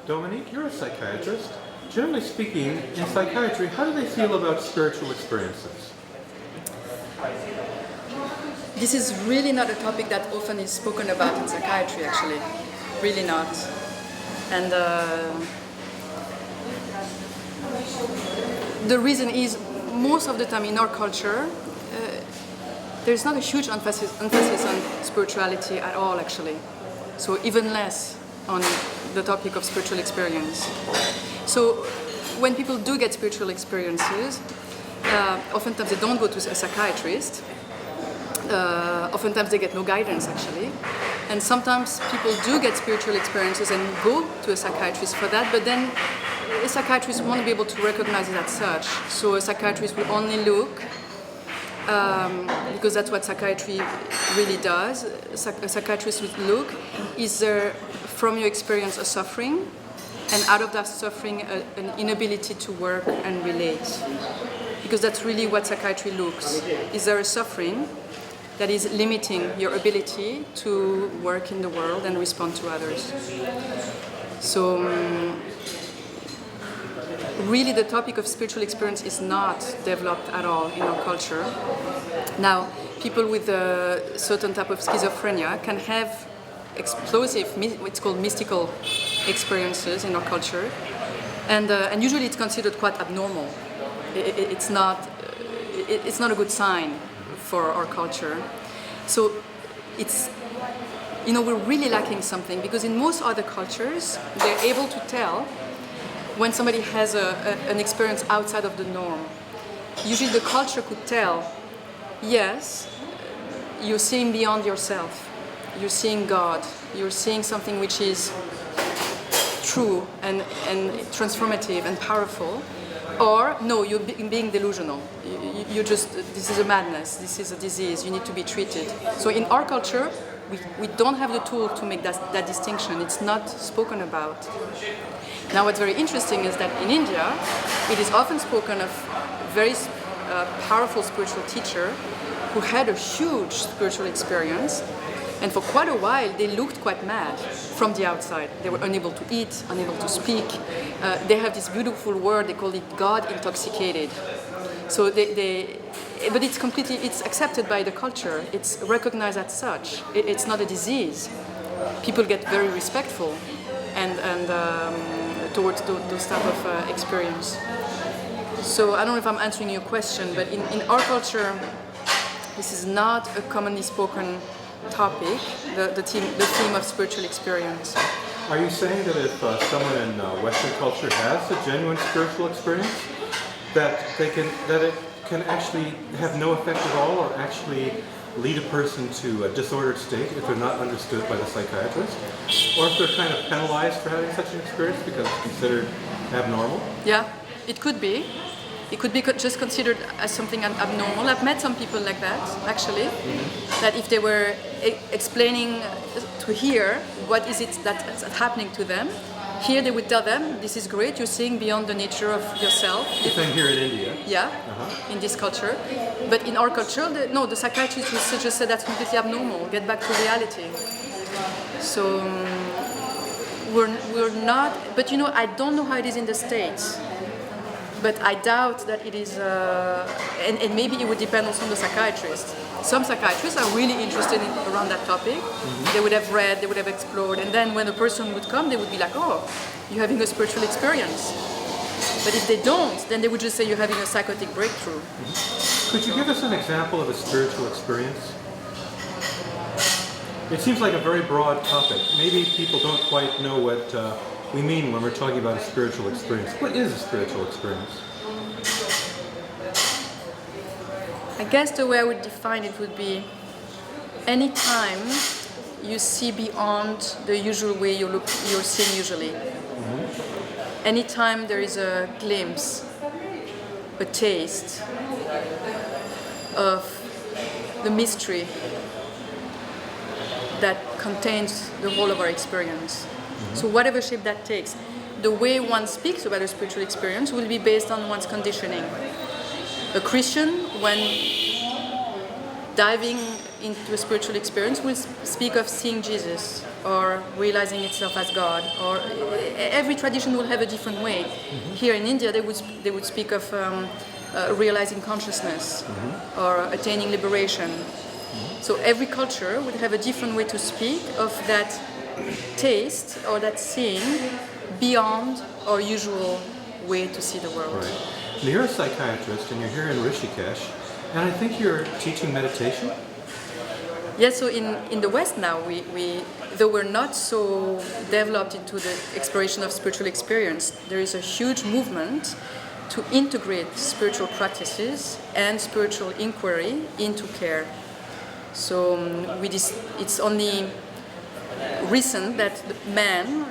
Dominique, you're a psychiatrist. Generally speaking, in psychiatry, how do they feel about spiritual experiences? This is really not a topic that often is spoken about in psychiatry, actually. Really not. And the reason is, most of the time in our culture, there's not a huge emphasis on spirituality at all, actually. So even less on the topic of spiritual experience. So when people do get spiritual experiences, oftentimes they don't go to a psychiatrist. Oftentimes they get no guidance, actually. And sometimes people do get spiritual experiences and go to a psychiatrist for that, but then a psychiatrist won't be able to recognize it as such. So a psychiatrist will only look, because that's what psychiatry really does. A psychiatrist would look, is there from your experience a suffering, and out of that suffering an inability to work and relate. Because that's really what psychiatry looks. Is there a suffering that is limiting your ability to work in the world and respond to others? So really the topic of spiritual experience is not developed at all in our culture. Now, people with a certain type of schizophrenia can have explosive, what's called mystical experiences in our culture, and usually it's considered quite abnormal. It's not a good sign for our culture. So it's, we're really lacking something, because in most other cultures they're able to tell when somebody has an experience outside of the norm. Usually the culture could tell, yes, you're seeing beyond yourself, you're seeing God, you're seeing something which is true and transformative and powerful, or no, you're being delusional. You just, this is a madness, this is a disease, you need to be treated. So in our culture, we don't have the tool to make that distinction. It's not spoken about. Now what's very interesting is that in India, it is often spoken of a very powerful spiritual teacher who had a huge spiritual experience, and for quite a while they looked quite mad from the outside. They were unable to eat, unable to speak. They have this beautiful word, they call it God intoxicated. So but it's accepted by the culture. It's recognized as such. It's not a disease. People get very respectful and towards those type of experience. So I don't know if I'm answering your question, but in our culture, this is not a commonly spoken topic, the theme of spiritual experience. Are you saying that if someone in Western culture has a genuine spiritual experience, that it can actually have no effect at all, or actually lead a person to a disordered state if they're not understood by the psychiatrist? Or if they're kind of penalized for having such an experience because it's considered abnormal? Yeah, it could be. It could be just considered as something abnormal. I've met some people like that, actually, that if they were explaining to here what is it that's happening to them, here they would tell them, this is great, you're seeing beyond the nature of yourself. The thing here in India? Yeah, in this culture. But in our culture, the psychiatrist would just say that's completely abnormal, get back to reality. So we're not, but I don't know how it is in the States. But I doubt that it is, and maybe it would depend also on the psychiatrist. Some psychiatrists are really interested around that topic. They would have read, they would have explored, and then when a person would come, they would be like, oh, you're having a spiritual experience. But if they don't, then they would just say you're having a psychotic breakthrough. Could you give us an example of a spiritual experience? It seems like a very broad topic. Maybe people don't quite know what we mean when we're talking about a spiritual experience. What is a spiritual experience? I guess the way I would define it would be any time you see beyond the usual way you're seeing usually. Anytime there is a glimpse, a taste of the mystery that contains the whole of our experience. So whatever shape that takes, the way one speaks about a spiritual experience will be based on one's conditioning. A Christian, when diving into a spiritual experience, will speak of seeing Jesus. or realizing itself as God, or every tradition will have a different way. Here in India, they would speak of realizing consciousness or attaining liberation. So every culture would have a different way to speak of that taste or that seeing beyond our usual way to see the world. Right. Now, you're a psychiatrist and you're here in Rishikesh, and I think you're teaching meditation? Yes, so in the West now, we though we're not so developed into the exploration of spiritual experience, there is a huge movement to integrate spiritual practices and spiritual inquiry into care. So it's only recent that man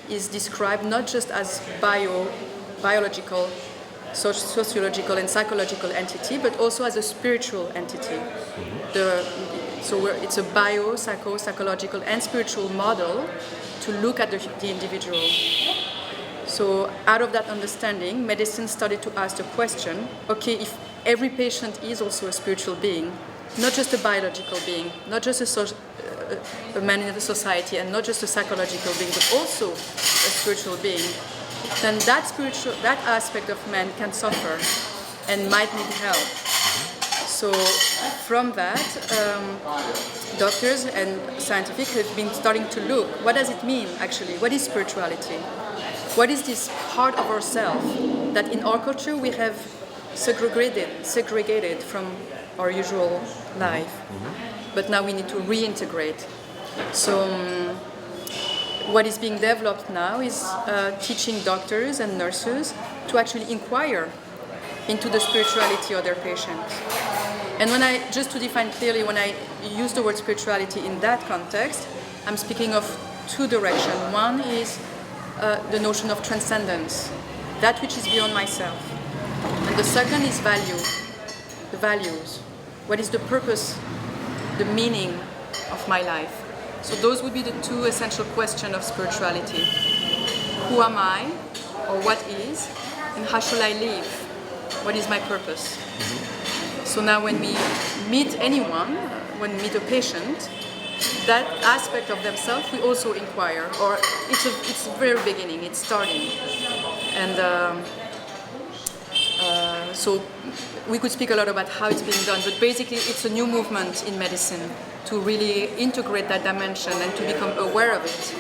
is described not just as biological, sociological and psychological entity, but also as a spiritual entity. It's a psychological and spiritual model to look at the individual. So out of that understanding, medicine started to ask the question, okay, if every patient is also a spiritual being, not just a biological being, not just a man in the society, and not just a psychological being, but also a spiritual being, then that aspect of man can suffer and might need help. So from that, doctors and scientific have been starting to look, what does it mean actually? What is spirituality? What is this part of ourselves that in our culture we have segregated from our usual life, but now we need to reintegrate. So what is being developed now is teaching doctors and nurses to actually inquire into the spirituality of their patients. And just to define clearly, when I use the word spirituality in that context, I'm speaking of two directions. One is the notion of transcendence, that which is beyond myself. And the second is the values. What is the purpose, the meaning of my life? So those would be the two essential questions of spirituality. Who am I, or what is, and how shall I live? What is my purpose? So now when we meet anyone, when we meet a patient, that aspect of themselves we also inquire, or it's very beginning, it's starting. And so we could speak a lot about how it's being done, but basically it's a new movement in medicine to really integrate that dimension and to become aware of it,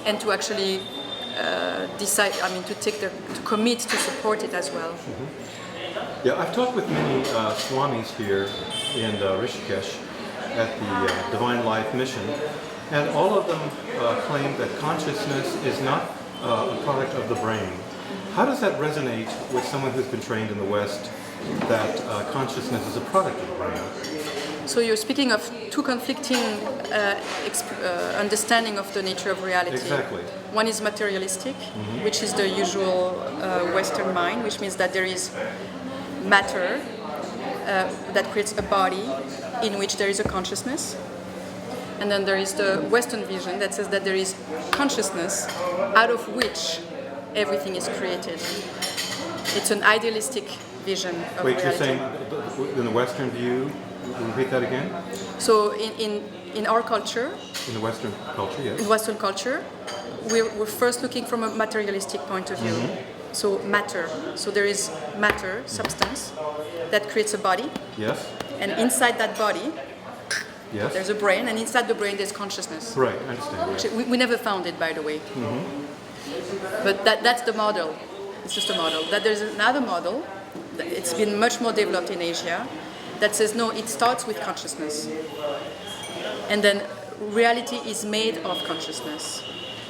and to actually to commit to support it as well. Yeah, I've talked with many swamis here in Rishikesh at the Divine Life Mission, and all of them claim that consciousness is not a product of the brain. How does that resonate with someone who's been trained in the West that consciousness is a product of the brain? So you're speaking of two conflicting understanding of the nature of reality. Exactly. One is materialistic, which is the usual Western mind, which means that there is matter that creates a body in which there is a consciousness. And then there is the Western vision that says that there is consciousness out of which everything is created. It's an idealistic vision of reality. You're saying in the Western view, repeat that again? So in our culture, in the Western culture, yes. In Western culture, we're first looking from a materialistic point of view. So matter. So there is matter, substance, that creates a body. Yes. And inside that body, yes, there's a brain, and inside the brain there's consciousness. Right, I understand. Actually, we never found it, by the way. But that's the model. It's just a model. That there's another model, it's been much more developed in Asia, that says no, it starts with consciousness. And then reality is made of consciousness,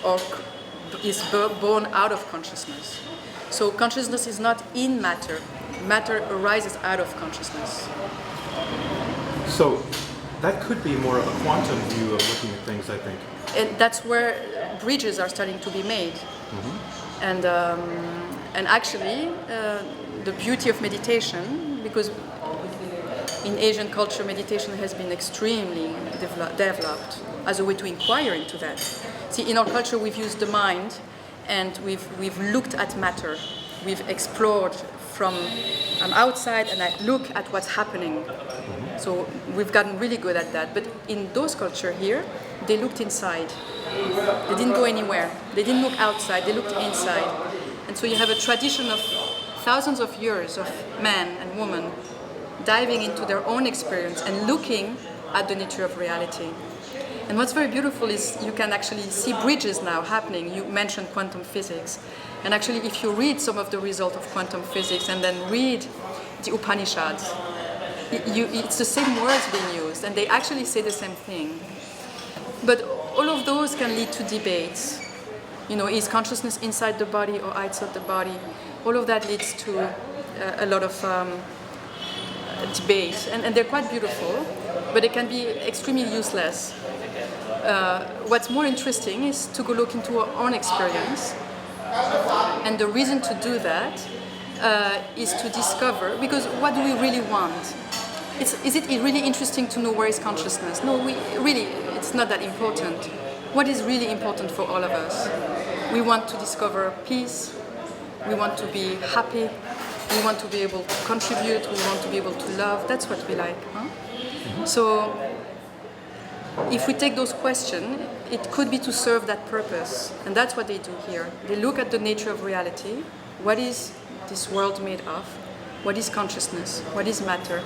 or is born out of consciousness. So consciousness is not in matter. Matter arises out of consciousness. So that could be more of a quantum view of looking at things, I think. And that's where bridges are starting to be made. And actually, the beauty of meditation, because in Asian culture, meditation has been extremely developed as a way to inquire into that. See, in our culture, we've used the mind, and we've looked at matter. We've explored from outside, and I look at what's happening. So we've gotten really good at that. But in those cultures here, they looked inside. They didn't go anywhere. They didn't look outside, they looked inside. And so you have a tradition of thousands of years of men and women diving into their own experience and looking at the nature of reality. And what's very beautiful is you can actually see bridges now happening. You mentioned quantum physics. And actually, if you read some of the results of quantum physics and then read the Upanishads, it's the same words being used, and they actually say the same thing. But all of those can lead to debates. You know, is consciousness inside the body or outside the body? All of that leads to a lot of debate, and they're quite beautiful, but they can be extremely useless. What's more interesting is to go look into our own experience, and the reason to do that is to discover, because what do we really want? Is it really interesting to know where is consciousness? No, it's not that important. What is really important for all of us? We want to discover peace, we want to be happy, we want to be able to contribute, we want to be able to love. That's what we like. Huh? So if we take those questions, it could be to serve that purpose. And that's what they do here. They look at the nature of reality. What is this world made of? What is consciousness? What is matter?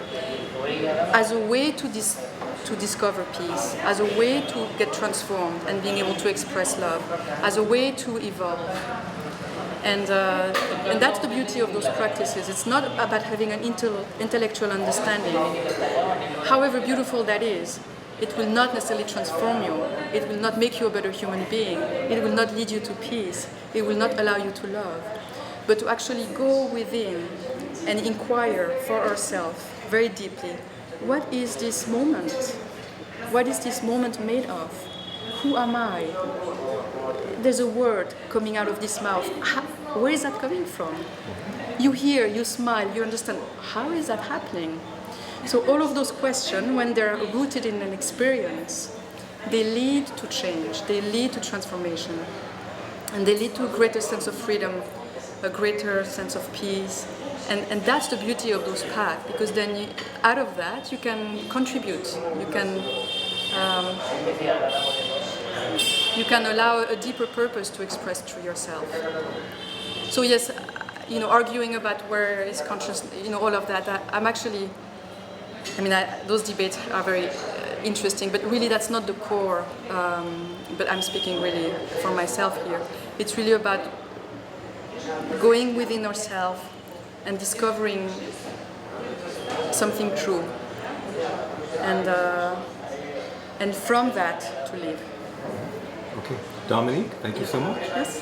As a way to discover peace, as a way to get transformed and being able to express love, as a way to evolve. And that's the beauty of those practices. It's not about having an intellectual understanding. However beautiful that is, it will not necessarily transform you. It will not make you a better human being. It will not lead you to peace. It will not allow you to love. But to actually go within and inquire for ourselves very deeply, what is this moment? What is this moment made of? Who am I? There's a word coming out of this mouth. Where is that coming from? You hear, you smile, you understand. How is that happening? So all of those questions, when they're rooted in an experience, they lead to change, they lead to transformation, and they lead to a greater sense of freedom, a greater sense of peace. And that's the beauty of those paths, because then out of that you can contribute, you can allow a deeper purpose to express through yourself. So yes, arguing about where is consciousness, all of that, those debates are very interesting, but really that's not the core, but I'm speaking really for myself here. It's really about going within ourselves and discovering something true, and from that to live. Okay, Dominique, thank you so much. Yes.